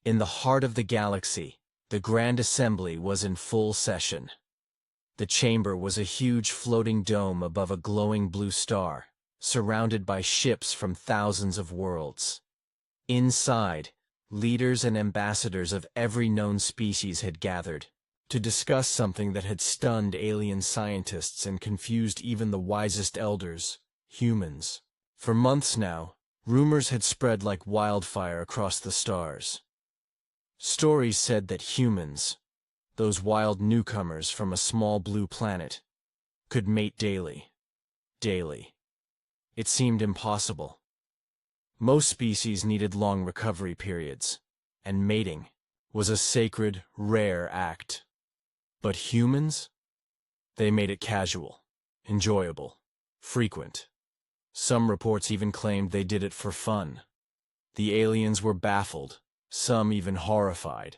In the heart of the galaxy, the Grand Assembly was in full session. The chamber was a huge floating dome above a glowing blue star, surrounded by ships from thousands of worlds. Inside, leaders and ambassadors of every known species had gathered to discuss something that had stunned alien scientists and confused even the wisest elders, humans. For months now, rumors had spread like wildfire across the stars. Stories said that humans, those wild newcomers from a small blue planet, could mate daily. It seemed impossible. Most species needed long recovery periods, and mating was a sacred, rare act. But humans? They made it casual, enjoyable, frequent. Some reports even claimed they did it for fun. The aliens were baffled, some even horrified.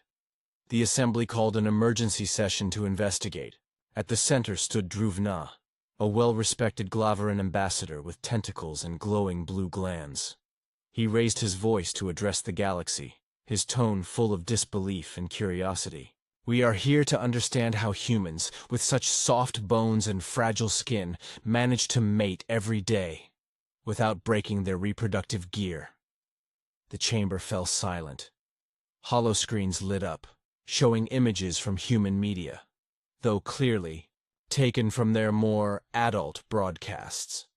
The assembly called an emergency session to investigate. At the center stood Druvna, a well-respected Glaveran ambassador with tentacles and glowing blue glands. He raised his voice to address the galaxy, his tone full of disbelief and curiosity. "We are here to understand how humans, with such soft bones and fragile skin, manage to mate every day, without breaking their reproductive gear." The chamber fell silent. Holoscreens lit up, showing images from human media, though clearly taken from their more adult broadcasts.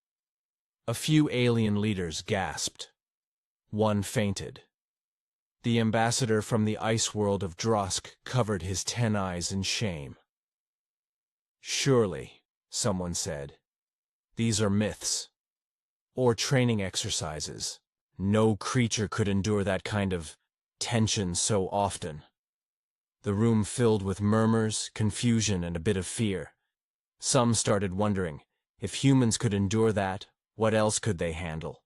A few alien leaders gasped. One fainted. The ambassador from the ice world of Drosk covered his 10 eyes in shame. "Surely," someone said, "these are myths, or training exercises. No creature could endure that kind of tension so often." The room filled with murmurs, confusion, and a bit of fear. Some started wondering, if humans could endure that, what else could they handle?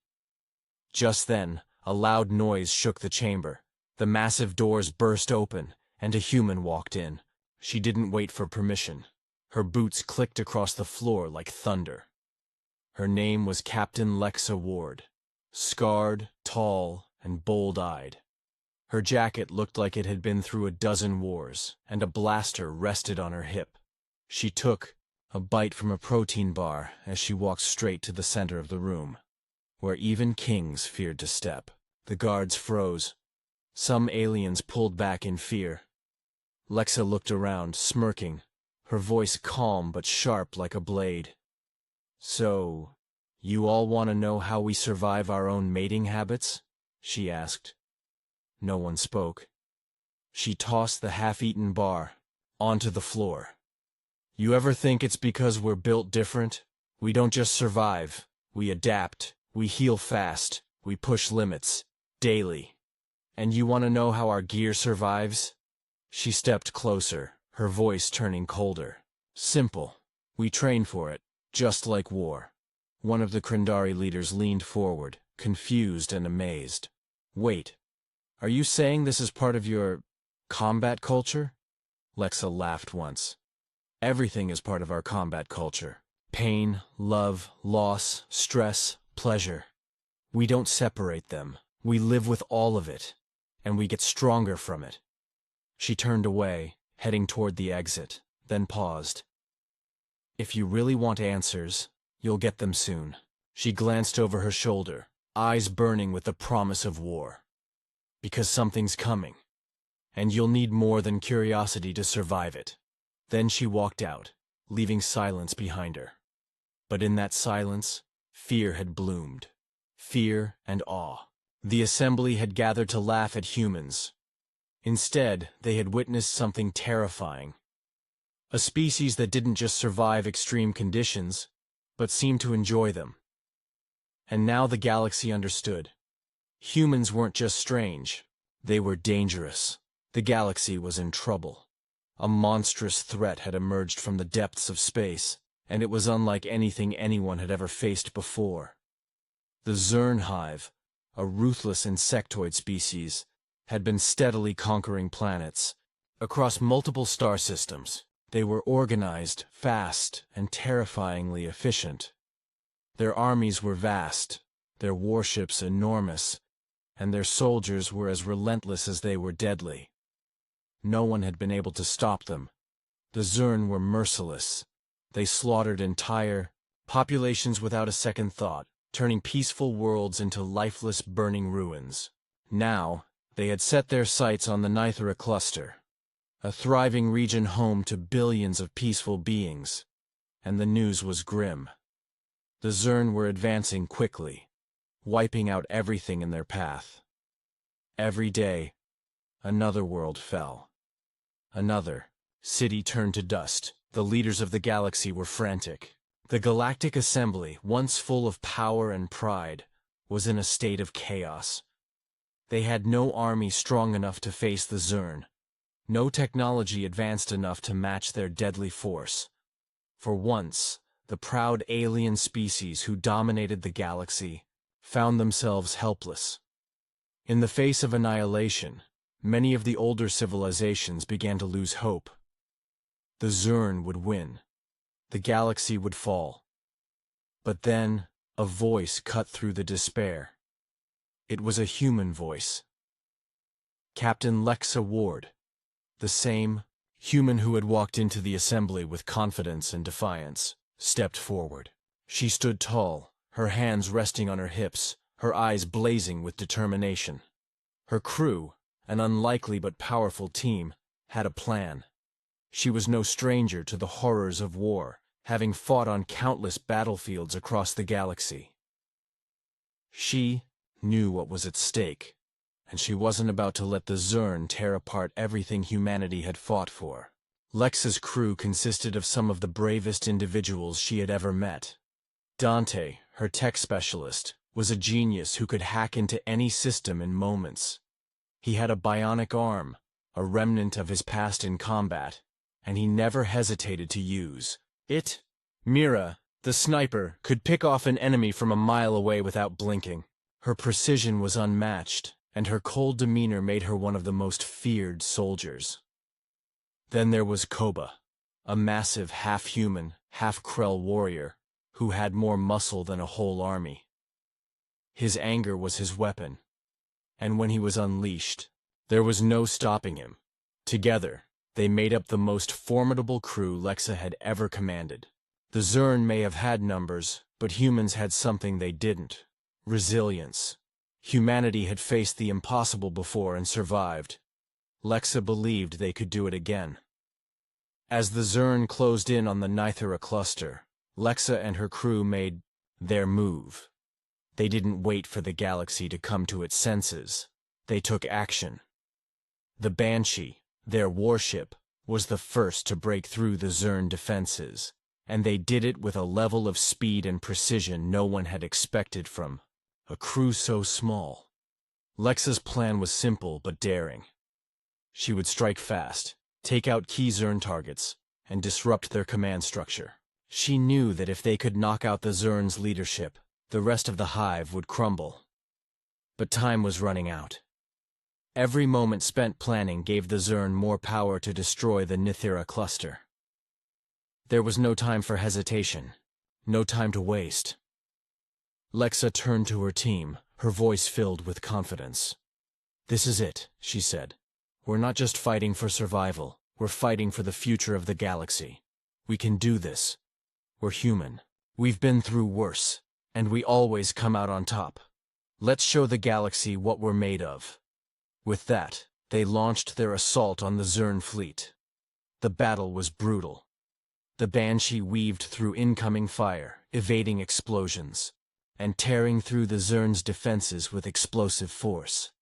Just then, a loud noise shook the chamber. The massive doors burst open, and a human walked in. She didn't wait for permission. Her boots clicked across the floor like thunder. Her name was Captain Lexa Ward, scarred, tall, and bold-eyed. Her jacket looked like it had been through a dozen wars, and a blaster rested on her hip. She took a bite from a protein bar as she walked straight to the center of the room, where even kings feared to step. The guards froze. Some aliens pulled back in fear. Lexa looked around, smirking, her voice calm but sharp like a blade. "So, you all want to know how we survive our own mating habits?" she asked. No one spoke. She tossed the half-eaten bar onto the floor. "You ever think it's because we're built different? We don't just survive, we adapt, we heal fast, we push limits, daily. And you want to know how our gear survives?" She stepped closer, her voice turning colder. "Simple. We train for it, just like war." One of the Krindari leaders leaned forward, confused and amazed. "Wait. Are you saying this is part of your combat culture?" Lexa laughed once. "Everything is part of our combat culture. Pain, love, loss, stress, pleasure. We don't separate them. We live with all of it, and we get stronger from it." She turned away, heading toward the exit, then paused. "If you really want answers, you'll get them soon." She glanced over her shoulder, eyes burning with the promise of war. "Because something's coming, and you'll need more than curiosity to survive it." Then she walked out, leaving silence behind her. But in that silence, fear had bloomed. Fear and awe. The assembly had gathered to laugh at humans. Instead, they had witnessed something terrifying. A species that didn't just survive extreme conditions, but seemed to enjoy them. And now the galaxy understood. Humans weren't just strange, they were dangerous. The galaxy was in trouble. A monstrous threat had emerged from the depths of space, and it was unlike anything anyone had ever faced before. The Zern Hive, a ruthless insectoid species, had been steadily conquering planets. Across multiple star systems, they were organized, fast, and terrifyingly efficient. Their armies were vast, their warships enormous, and their soldiers were as relentless as they were deadly. No one had been able to stop them. The Zerg were merciless. They slaughtered entire populations without a second thought, turning peaceful worlds into lifeless, burning ruins. Now, they had set their sights on the Nithera cluster, a thriving region home to billions of peaceful beings, and the news was grim. The Zerg were advancing quickly, wiping out everything in their path. Every day, another world fell. Another city turned to dust. The leaders of the galaxy were frantic. The Galactic Assembly, once full of power and pride, was in a state of chaos. They had no army strong enough to face the Zerg, no technology advanced enough to match their deadly force. For once, the proud alien species who dominated the galaxy found themselves helpless. In the face of annihilation, many of the older civilizations began to lose hope. The Zerg would win. The galaxy would fall. But then, a voice cut through the despair. It was a human voice. Captain Lexa Ward, the same human who had walked into the assembly with confidence and defiance, stepped forward. She stood tall, her hands resting on her hips, her eyes blazing with determination. Her crew, an unlikely but powerful team, had a plan. She was no stranger to the horrors of war, having fought on countless battlefields across the galaxy. She knew what was at stake, and she wasn't about to let the Zerg tear apart everything humanity had fought for. Lexa's crew consisted of some of the bravest individuals she had ever met. Dante, her tech specialist, was a genius who could hack into any system in moments. He had a bionic arm, a remnant of his past in combat, and he never hesitated to use it. Mira, the sniper, could pick off an enemy from a mile away without blinking. Her precision was unmatched, and her cold demeanor made her one of the most feared soldiers. Then there was Koba, a massive half-human, half-Krell warrior, who had more muscle than a whole army. His anger was his weapon, and when he was unleashed, there was no stopping him. Together, they made up the most formidable crew Lexa had ever commanded. The Zerg may have had numbers, but humans had something they didn't: resilience. Humanity had faced the impossible before and survived. Lexa believed they could do it again. As the Zerg closed in on the Nithera cluster, Lexa and her crew made their move. They didn't wait for the galaxy to come to its senses. They took action. The Banshee, their warship, was the first to break through the Zerg defenses, and they did it with a level of speed and precision no one had expected from a crew so small. Lexa's plan was simple but daring. She would strike fast, take out key Zerg targets, and disrupt their command structure. She knew that if they could knock out the Zerg's leadership, the rest of the hive would crumble. But time was running out. Every moment spent planning gave the Zerg more power to destroy the Nithera cluster. There was no time for hesitation, no time to waste. Lexa turned to her team, her voice filled with confidence. "This is it," she said. "We're not just fighting for survival, we're fighting for the future of the galaxy. We can do this. We're human. We've been through worse, and we always come out on top. Let's show the galaxy what we're made of." With that, they launched their assault on the Zerg fleet. The battle was brutal. The Banshee weaved through incoming fire, evading explosions, and tearing through the Zerg's defenses with explosive force.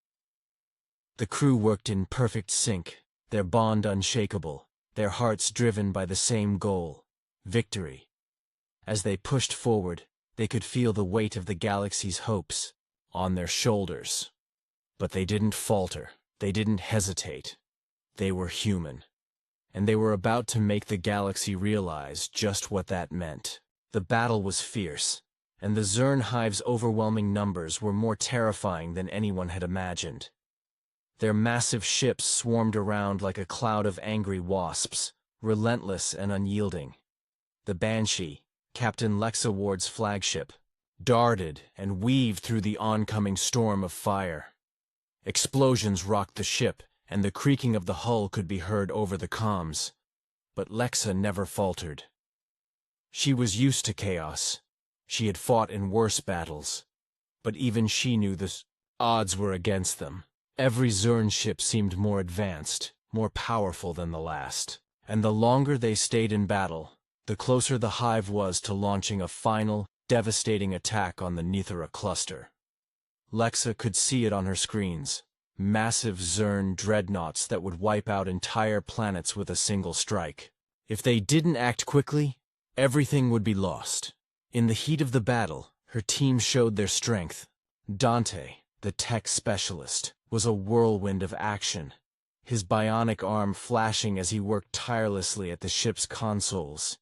The crew worked in perfect sync, their bond unshakable, their hearts driven by the same goal: victory. As they pushed forward, they could feel the weight of the galaxy's hopes on their shoulders. But they didn't falter, they didn't hesitate. They were human. And they were about to make the galaxy realize just what that meant. The battle was fierce, and the Zerg hive's overwhelming numbers were more terrifying than anyone had imagined. Their massive ships swarmed around like a cloud of angry wasps, relentless and unyielding. The Banshee, Captain Lexa Ward's flagship, darted and weaved through the oncoming storm of fire. Explosions rocked the ship, and the creaking of the hull could be heard over the comms. But Lexa never faltered. She was used to chaos. She had fought in worse battles. But even she knew the odds were against them. Every Zern ship seemed more advanced, more powerful than the last. And the longer they stayed in battle, the closer the Hive was to launching a final, devastating attack on the Nithara cluster. Lexa could see it on her screens. Massive Zern dreadnoughts that would wipe out entire planets with a single strike. If they didn't act quickly, everything would be lost. In the heat of the battle, her team showed their strength. Dante, the tech specialist, was a whirlwind of action, his bionic arm flashing as he worked tirelessly at the ship's consoles.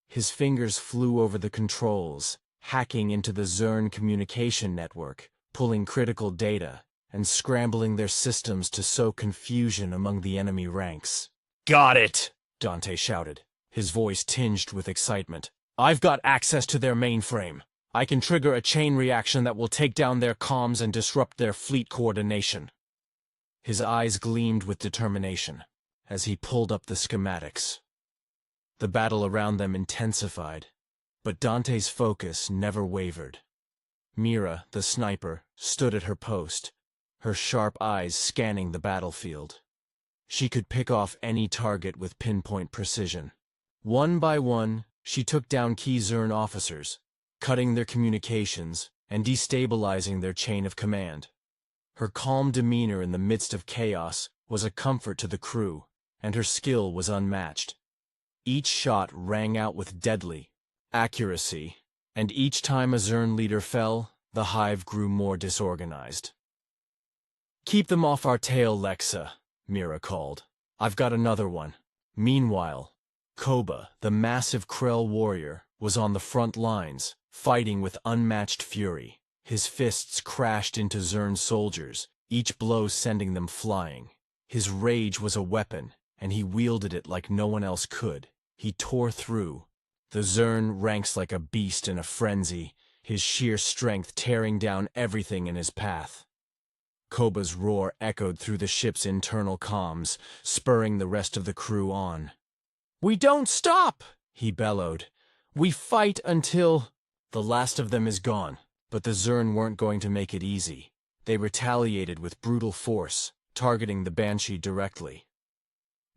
His fingers flew over the controls, hacking into the Zern communication network, pulling critical data, and scrambling their systems to sow confusion among the enemy ranks. "Got it!" Dante shouted, his voice tinged with excitement. "I've got access to their mainframe. I can trigger a chain reaction that will take down their comms and disrupt their fleet coordination." His eyes gleamed with determination as he pulled up the schematics. The battle around them intensified, but Dante's focus never wavered. Mira, the sniper, stood at her post, her sharp eyes scanning the battlefield. She could pick off any target with pinpoint precision. One by one, she took down key Zern officers, cutting their communications and destabilizing their chain of command. Her calm demeanor in the midst of chaos was a comfort to the crew, and her skill was unmatched. Each shot rang out with deadly accuracy, and each time a Zern leader fell, the Hive grew more disorganized. "Keep them off our tail, Lexa," Mira called. "I've got another one." Meanwhile, Koba, the massive Krell warrior, was on the front lines, fighting with unmatched fury. His fists crashed into Zern soldiers, each blow sending them flying. His rage was a weapon, and he wielded it like no one else could. He tore through the Zern ranks like a beast in a frenzy, his sheer strength tearing down everything in his path. Koba's roar echoed through the ship's internal comms, spurring the rest of the crew on. "We don't stop!" he bellowed. "We fight until—" "The last of them is gone." But the Zern weren't going to make it easy. They retaliated with brutal force, targeting the Banshee directly.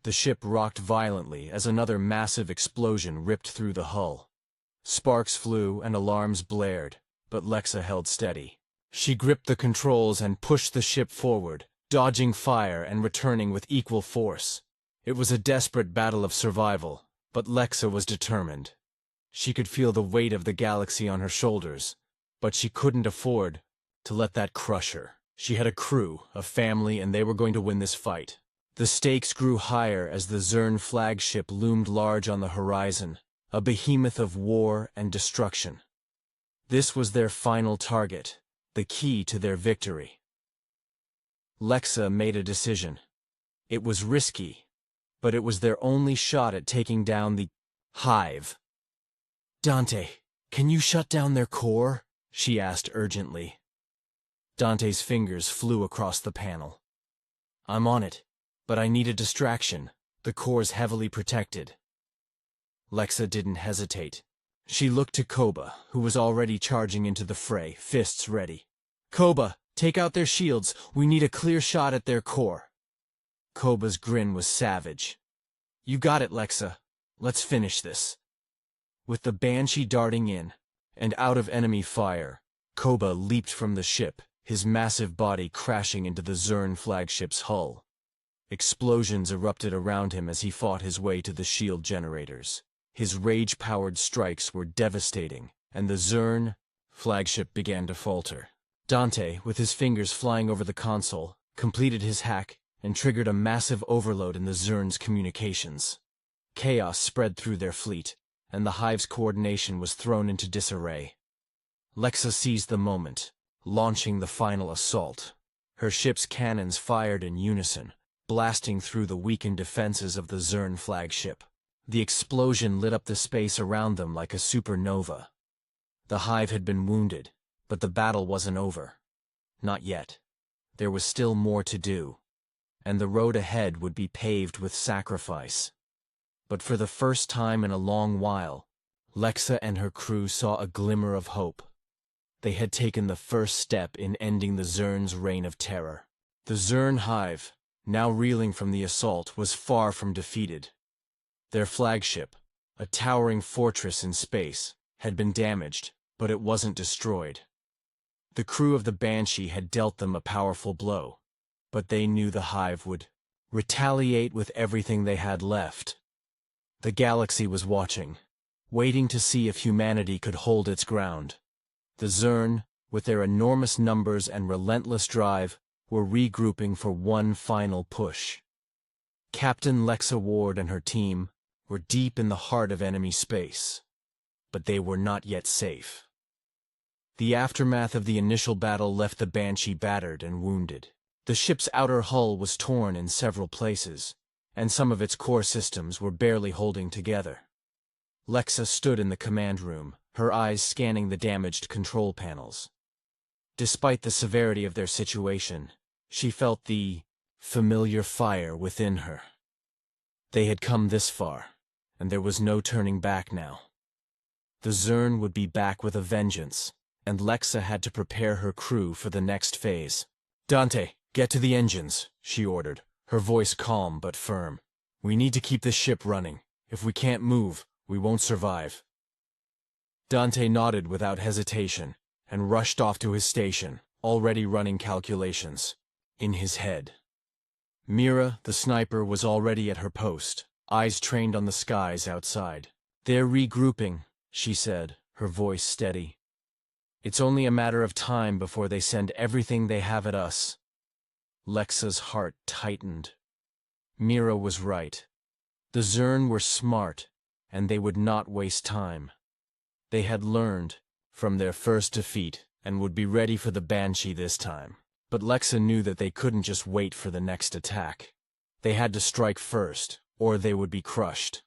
The ship rocked violently as another massive explosion ripped through the hull. Sparks flew and alarms blared, but Lexa held steady. She gripped the controls and pushed the ship forward, dodging fire and returning with equal force. It was a desperate battle of survival, but Lexa was determined. She could feel the weight of the galaxy on her shoulders, but she couldn't afford to let that crush her. She had a crew, a family, and they were going to win this fight. The stakes grew higher as the Zern flagship loomed large on the horizon, a behemoth of war and destruction. This was their final target, the key to their victory. Lexa made a decision. It was risky, but it was their only shot at taking down the Hive. "Dante, can you shut down their core?" she asked urgently. Dante's fingers flew across the panel. "I'm on it, but I need a distraction. The core's heavily protected." Lexa didn't hesitate. She looked to Koba, who was already charging into the fray, fists ready. "Koba, take out their shields. We need a clear shot at their core." Koba's grin was savage. "You got it, Lexa. Let's finish this." With the Banshee darting in and out of enemy fire, Koba leaped from the ship, his massive body crashing into the Zern flagship's hull. Explosions erupted around him as he fought his way to the shield generators. His rage-powered strikes were devastating, and the Zern flagship began to falter. Dante, with his fingers flying over the console, completed his hack and triggered a massive overload in the Zern's communications. Chaos spread through their fleet, and the Hive's coordination was thrown into disarray. Lexa seized the moment, launching the final assault. Her ship's cannons fired in unison, blasting through the weakened defenses of the Zern flagship. The explosion lit up the space around them like a supernova. The Hive had been wounded, but the battle wasn't over. Not yet. there was still more to do, and the road ahead would be paved with sacrifice. But for the first time in a long while, Lexa and her crew saw a glimmer of hope. They had taken the first step in ending the Zern's reign of terror. The Zern hive, now reeling from the assault, was far from defeated. Their flagship, a towering fortress in space, had been damaged, but it wasn't destroyed. The crew of the Banshee had dealt them a powerful blow, but they knew the hive would retaliate with everything they had left. The galaxy was watching, waiting to see if humanity could hold its ground. The Zern, with their enormous numbers and relentless drive, were regrouping for one final push. Captain Lexa Ward and her team were deep in the heart of enemy space, but they were not yet safe. The aftermath of the initial battle left the Banshee battered and wounded. The ship's outer hull was torn in several places, and some of its core systems were barely holding together. Lexa stood in the command room, her eyes scanning the damaged control panels. Despite the severity of their situation, she felt the familiar fire within her. They had come this far, and there was no turning back now. The Zern would be back with a vengeance, and Lexa had to prepare her crew for the next phase. "Dante, get to the engines," she ordered, her voice calm but firm. "We need to keep this ship running. If we can't move, we won't survive." Dante nodded without hesitation, and rushed off to his station, already running calculations in his head. Mira, the sniper, was already at her post, eyes trained on the skies outside. "They're regrouping," she said, her voice steady. "It's only a matter of time before they send everything they have at us." Lexa's heart tightened. Mira was right. The Zern were smart, and they would not waste time. They had learned from their first defeat and would be ready for the Banshee this time. But Lexa knew that they couldn't just wait for the next attack. They had to strike first, or they would be crushed.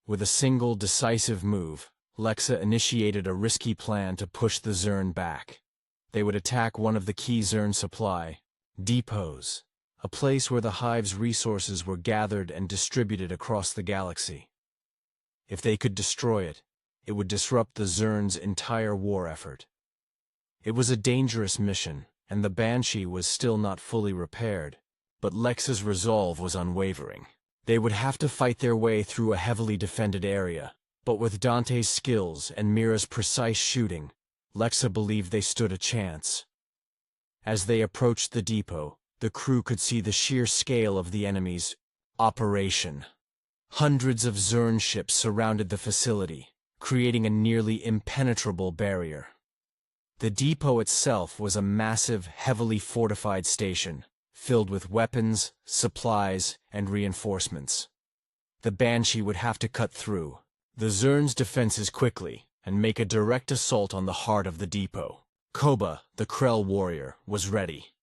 With a single decisive move, Lexa initiated a risky plan to push the Zern back. They would attack one of the key Zern supply depots, a place where the hive's resources were gathered and distributed across the galaxy. If they could destroy it, it would disrupt the Zern's entire war effort. It was a dangerous mission, and the Banshee was still not fully repaired, but Lexa's resolve was unwavering. They would have to fight their way through a heavily defended area, but with Dante's skills and Mira's precise shooting, Lexa believed they stood a chance. As they approached the depot, the crew could see the sheer scale of the enemy's operation. Hundreds of Zern ships surrounded the facility, creating a nearly impenetrable barrier. The depot itself was a massive, heavily fortified station, filled with weapons, supplies, and reinforcements. The Banshee would have to cut through the Zern's defenses quickly and make a direct assault on the heart of the depot. Koba, the Krell warrior, was ready.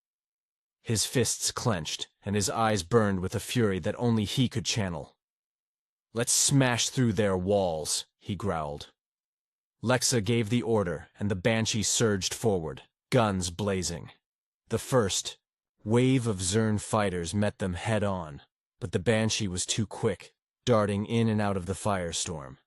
His fists clenched, and his eyes burned with a fury that only he could channel. "Let's smash through their walls," he growled. Lexa gave the order, and the Banshee surged forward, guns blazing. The first wave of Zern fighters met them head-on, but the Banshee was too quick, darting in and out of the firestorm.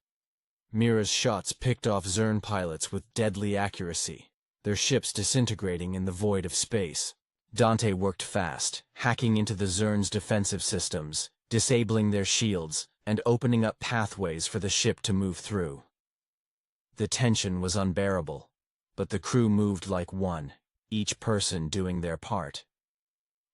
Mira's shots picked off Zern pilots with deadly accuracy, their ships disintegrating in the void of space. Dante worked fast, hacking into the Zern's defensive systems, disabling their shields, and opening up pathways for the ship to move through. The tension was unbearable, but the crew moved like one, each person doing their part.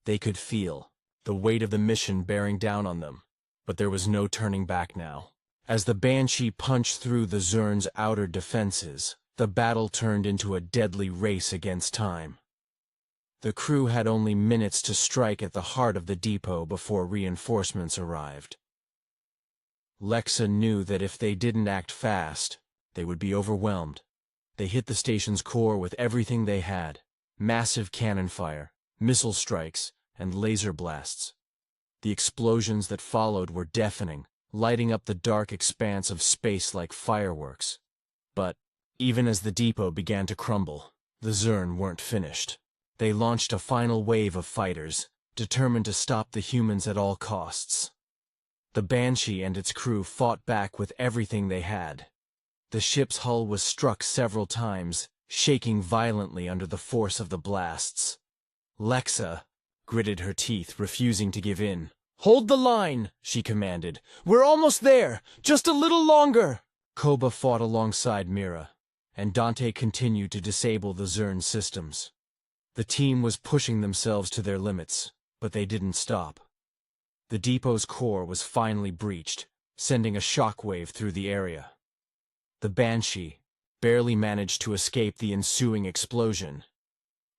They could feel the weight of the mission bearing down on them, but there was no turning back now. As the Banshee punched through the Zern's outer defenses, the battle turned into a deadly race against time. The crew had only minutes to strike at the heart of the depot before reinforcements arrived. Lexa knew that if they didn't act fast, they would be overwhelmed. They hit the station's core with everything they had: massive cannon fire, missile strikes, and laser blasts. The explosions that followed were deafening, lighting up the dark expanse of space like fireworks. But even as the depot began to crumble, the Zern weren't finished. They launched a final wave of fighters, determined to stop the humans at all costs. The Banshee and its crew fought back with everything they had. The ship's hull was struck several times, shaking violently under the force of the blasts. Lexa gritted her teeth, refusing to give in. "Hold the line," she commanded. "We're almost there! Just a little longer!" Koba fought alongside Mira, and Dante continued to disable the Zern systems. The team was pushing themselves to their limits, but they didn't stop. The depot's core was finally breached, sending a shockwave through the area. The Banshee barely managed to escape the ensuing explosion,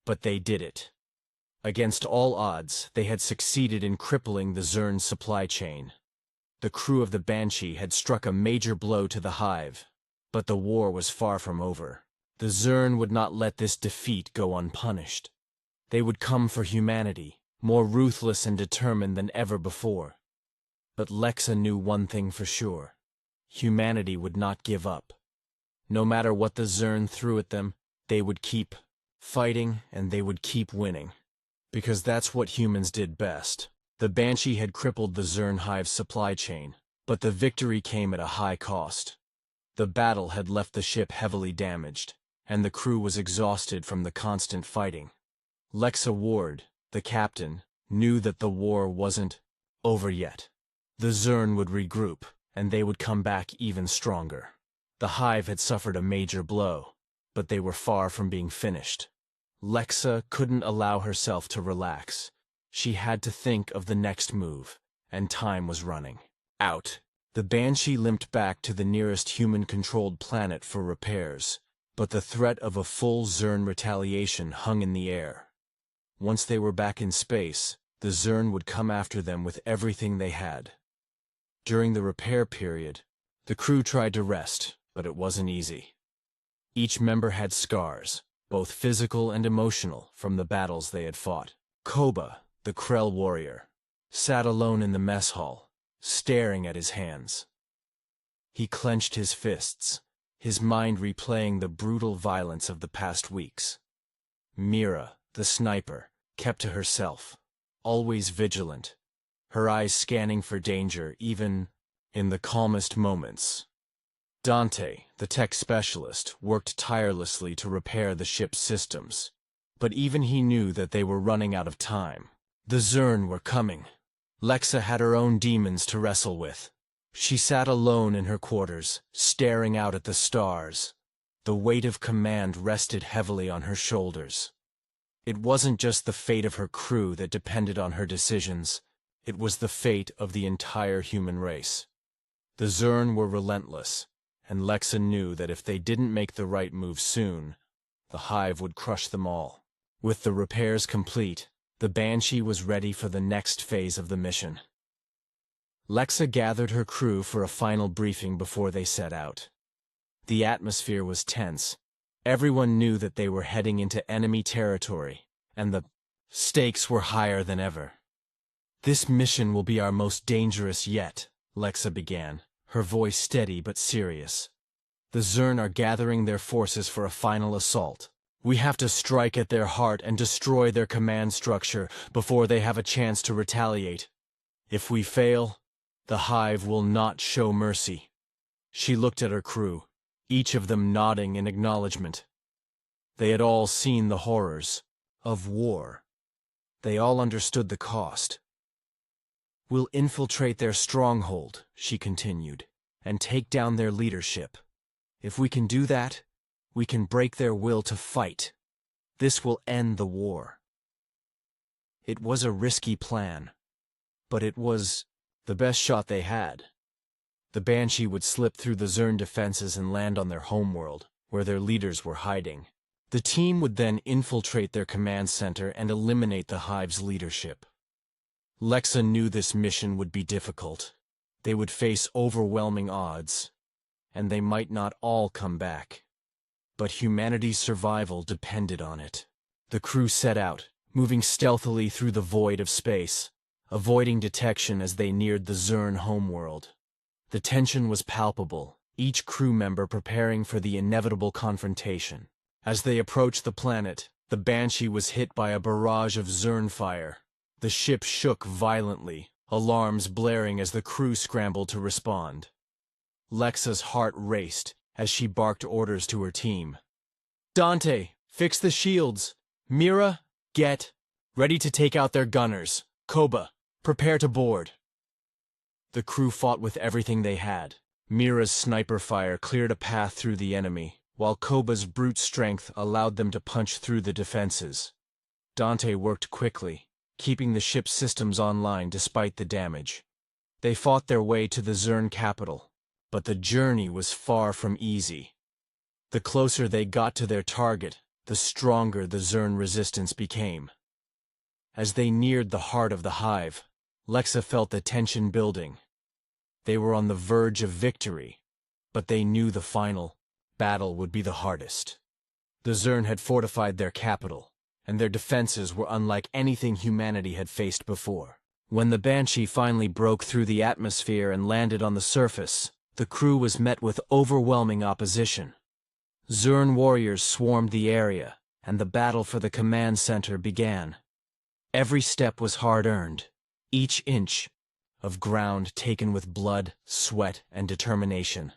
but they did it. Against all odds, they had succeeded in crippling the Zern supply chain. The crew of the Banshee had struck a major blow to the Hive, but the war was far from over. The Zern would not let this defeat go unpunished. They would come for humanity, more ruthless and determined than ever before. But Lexa knew one thing for sure. Humanity would not give up. No matter what the Zern threw at them, they would keep fighting and they would keep winning. Because that's what humans did best. The Banshee had crippled the Zern Hive's supply chain, but the victory came at a high cost. The battle had left the ship heavily damaged, and the crew was exhausted from the constant fighting. Lexa Ward, the captain, knew that the war wasn't over yet. The Zern would regroup, and they would come back even stronger. The Hive had suffered a major blow, but they were far from being finished. Lexa couldn't allow herself to relax. She had to think of the next move, and time was running out. The Banshee limped back to the nearest human-controlled planet for repairs, but the threat of a full Zern retaliation hung in the air. Once they were back in space, the Zern would come after them with everything they had. During the repair period, the crew tried to rest, but it wasn't easy. Each member had scars, both physical and emotional, from the battles they had fought. Koba, the Krell warrior, sat alone in the mess hall, staring at his hands. He clenched his fists, his mind replaying the brutal violence of the past weeks. Mira, the sniper, kept to herself, always vigilant, her eyes scanning for danger even in the calmest moments. Dante, the tech specialist, worked tirelessly to repair the ship's systems, but even he knew that they were running out of time. The Zern were coming. Lexa had her own demons to wrestle with. She sat alone in her quarters, staring out at the stars. The weight of command rested heavily on her shoulders. It wasn't just the fate of her crew that depended on her decisions. It was the fate of the entire human race. The Zern were relentless, and Lexa knew that if they didn't make the right move soon, the Hive would crush them all. With the repairs complete, the Banshee was ready for the next phase of the mission. Lexa gathered her crew for a final briefing before they set out. The atmosphere was tense. Everyone knew that they were heading into enemy territory, and the stakes were higher than ever. "This mission will be our most dangerous yet," Lexa began, her voice steady but serious. "The Zern are gathering their forces for a final assault. We have to strike at their heart and destroy their command structure before they have a chance to retaliate. If we fail, the Hive will not show mercy." She looked at her crew, each of them nodding in acknowledgement. They had all seen the horrors of war. They all understood the cost. "We'll infiltrate their stronghold," she continued, "and take down their leadership. If we can do that, we can break their will to fight. This will end the war." It was a risky plan, but it was the best shot they had. The Banshee would slip through the Zern defenses and land on their homeworld, where their leaders were hiding. The team would then infiltrate their command center and eliminate the Hive's leadership. Lexa knew this mission would be difficult. They would face overwhelming odds, and they might not all come back. But humanity's survival depended on it. The crew set out, moving stealthily through the void of space, avoiding detection as they neared the Zern homeworld. The tension was palpable, each crew member preparing for the inevitable confrontation. As they approached the planet, The Banshee was hit by a barrage of Zern fire. The ship shook violently, alarms blaring as the crew scrambled to respond. Lexa's heart raced as she barked orders to her team. Dante, fix the shields. Mira, get ready to take out their gunners. Koba, prepare to board. The crew fought with everything they had. Mira's sniper fire cleared a path through the enemy, while Koba's brute strength allowed them to punch through the defenses. Dante worked quickly, keeping the ship's systems online despite the damage. They fought their way to the Zern capital, but the journey was far from easy. The closer they got to their target, the stronger the Zern resistance became. As they neared the heart of the hive, Lexa felt the tension building. They were on the verge of victory, but they knew the final battle would be the hardest. The Zern had fortified their capital, and their defenses were unlike anything humanity had faced before. When the Banshee finally broke through the atmosphere and landed on the surface, the crew was met with overwhelming opposition. Zern warriors swarmed the area, and the battle for the command center began. Every step was hard-earned, each inch of ground taken with blood, sweat, and determination.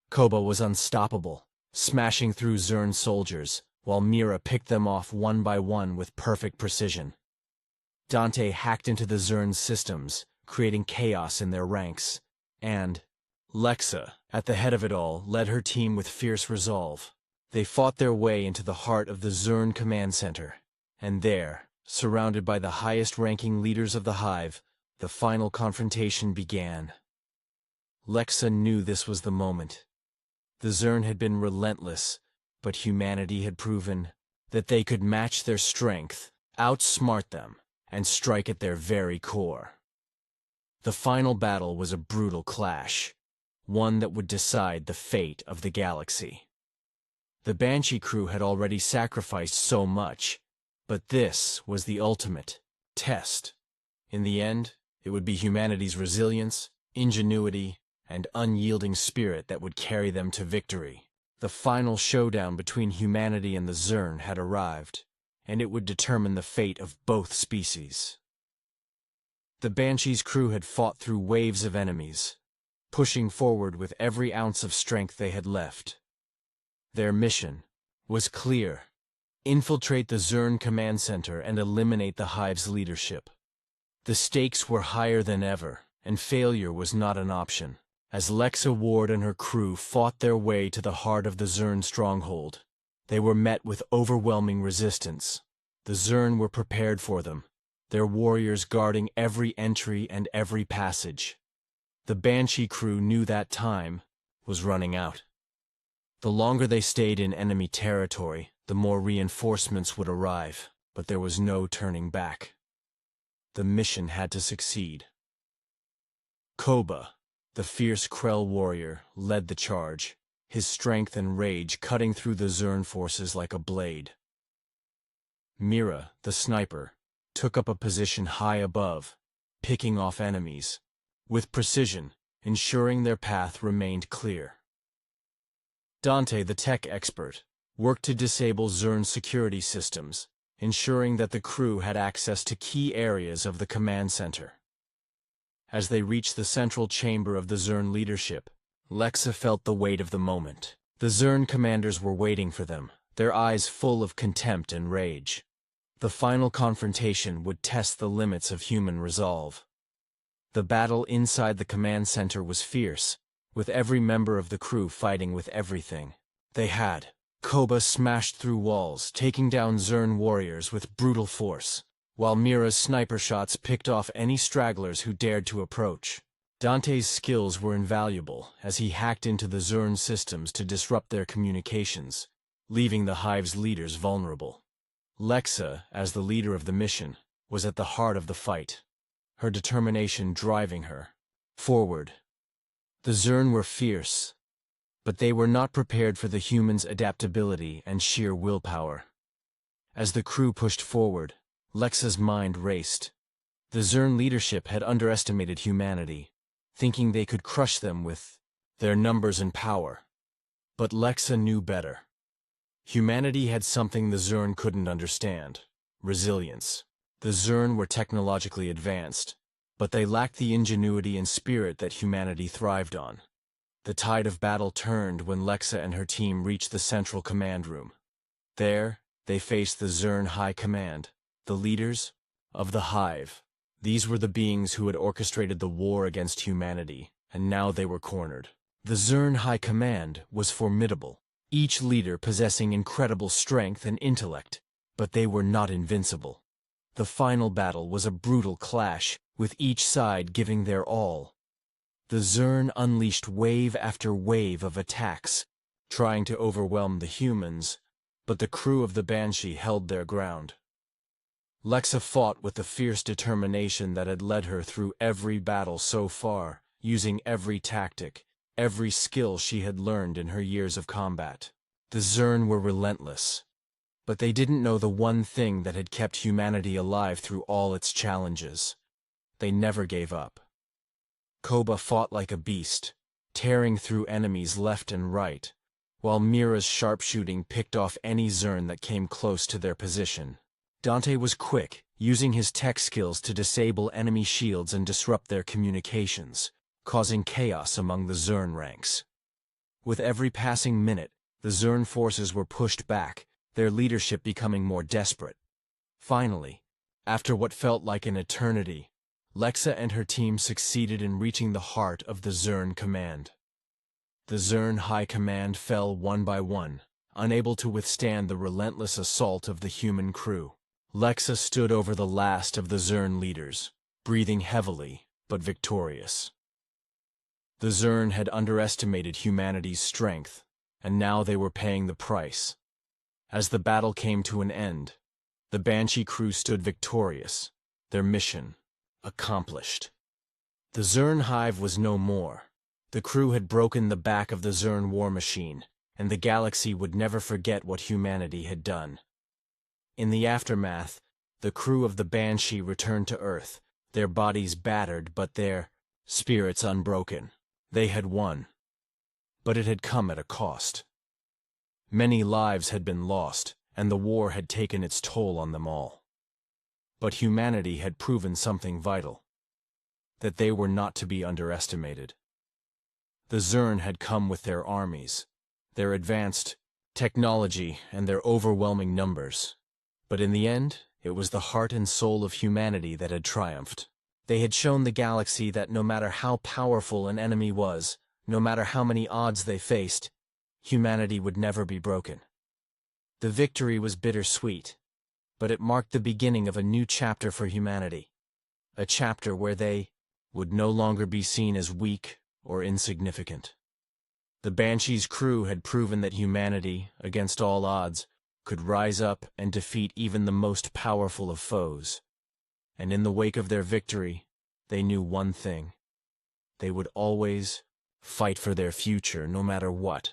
Koba was unstoppable, smashing through Zern soldiers, while Mira picked them off one by one with perfect precision. Dante hacked into the Zern's systems, creating chaos in their ranks, and Lexa, at the head of it all, led her team with fierce resolve. They fought their way into the heart of the Zern command center, and there, surrounded by the highest-ranking leaders of the hive, the final confrontation began. Lexa knew this was the moment. The Zern had been relentless, but humanity had proven that they could match their strength, outsmart them, and strike at their very core. The final battle was a brutal clash, one that would decide the fate of the galaxy. The Banshee crew had already sacrificed so much, but this was the ultimate test. In the end, it would be humanity's resilience, ingenuity, and unyielding spirit that would carry them to victory. The final showdown between humanity and the Zern had arrived, and it would determine the fate of both species. The Banshee's crew had fought through waves of enemies, pushing forward with every ounce of strength they had left. Their mission was clear: infiltrate the Zern command center and eliminate the hive's leadership. The stakes were higher than ever, and failure was not an option. As Lexa Ward and her crew fought their way to the heart of the Zern stronghold, they were met with overwhelming resistance. The Zern were prepared for them, their warriors guarding every entry and every passage. The Banshee crew knew that time was running out. The longer they stayed in enemy territory, the more reinforcements would arrive, but there was no turning back. The mission had to succeed. Koba, the fierce Krell warrior, led the charge, his strength and rage cutting through the Zern forces like a blade. Mira, the sniper, took up a position high above, picking off enemies, with precision, ensuring their path remained clear. Dante, the tech expert, worked to disable Zern's security systems, ensuring that the crew had access to key areas of the command center. As they reached the central chamber of the Zern leadership, Lexa felt the weight of the moment. The Zern commanders were waiting for them, their eyes full of contempt and rage. The final confrontation would test the limits of human resolve. The battle inside the command center was fierce, with every member of the crew fighting with everything they had. Koba smashed through walls, taking down Zern warriors with brutal force, while Mira's sniper shots picked off any stragglers who dared to approach. Dante's skills were invaluable as he hacked into the Zern systems to disrupt their communications, leaving the hive's leaders vulnerable. Lexa, as the leader of the mission, was at the heart of the fight, her determination driving her forward. The Zern were fierce, but they were not prepared for the humans' adaptability and sheer willpower. As the crew pushed forward, Lexa's mind raced. The Zern leadership had underestimated humanity, thinking they could crush them with their numbers and power. But Lexa knew better. Humanity had something the Zerg couldn't understand: resilience. The Zerg were technologically advanced, but they lacked the ingenuity and spirit that humanity thrived on. The tide of battle turned when Lexa and her team reached the central command room. There, they faced the Zerg High Command, the leaders of the Hive. These were the beings who had orchestrated the war against humanity, and now they were cornered. The Zerg High Command was formidable, each leader possessing incredible strength and intellect, but they were not invincible. The final battle was a brutal clash, with each side giving their all. The Zerg unleashed wave after wave of attacks, trying to overwhelm the humans, but the crew of the Banshee held their ground. Lexa fought with the fierce determination that had led her through every battle so far, using every tactic, every skill she had learned in her years of combat. The Zerg were relentless, but they didn't know the one thing that had kept humanity alive through all its challenges. They never gave up. Koba fought like a beast, tearing through enemies left and right, while Mira's sharpshooting picked off any Zerg that came close to their position. Dante was quick, using his tech skills to disable enemy shields and disrupt their communications, causing chaos among the Zerg ranks. With every passing minute, the Zerg forces were pushed back, their leadership becoming more desperate. Finally, after what felt like an eternity, Lexa and her team succeeded in reaching the heart of the Zerg command. The Zerg High Command fell one by one, unable to withstand the relentless assault of the human crew. Lexa stood over the last of the Zerg leaders, breathing heavily, but victorious. The Zerg had underestimated humanity's strength, and now they were paying the price. As the battle came to an end, the Banshee crew stood victorious, their mission accomplished. The Zerg Hive was no more. The crew had broken the back of the Zerg war machine, and the galaxy would never forget what humanity had done. In the aftermath, the crew of the Banshee returned to Earth, their bodies battered but their spirits unbroken. They had won. But it had come at a cost. Many lives had been lost, and the war had taken its toll on them all. But humanity had proven something vital: that they were not to be underestimated. The Zerg had come with their armies, their advanced technology, and their overwhelming numbers. But in the end, it was the heart and soul of humanity that had triumphed. They had shown the galaxy that no matter how powerful an enemy was, no matter how many odds they faced, humanity would never be broken. The victory was bittersweet, but it marked the beginning of a new chapter for humanity. A chapter where they would no longer be seen as weak or insignificant. The Banshee's crew had proven that humanity, against all odds, could rise up and defeat even the most powerful of foes. And in the wake of their victory, they knew one thing: they would always fight for their future no matter what.